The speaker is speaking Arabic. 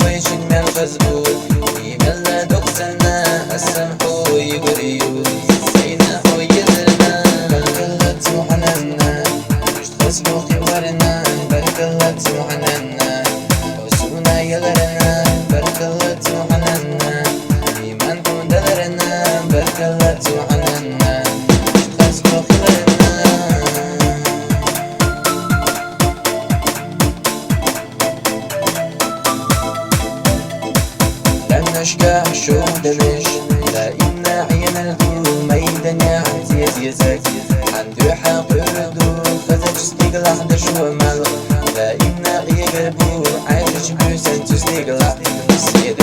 ويشك من الخزبوط يملا دقسنا السمحو يقريو سينا حو يدرنا بركلت وحننا مش تخسبو خبرنا بركلت وحننا وسونا يلرنا بركلت وحننا إيمان دلرنا بركلت وحننا مش تخسبو خبرنا نشكا شو دمش لا إمنا عين الكل ميدان يا عزيز يزك عنده حق يردو خزج ستيق لحد شو مال لا إمنا غيقربو عايش بيسن تسليق لحد نسيد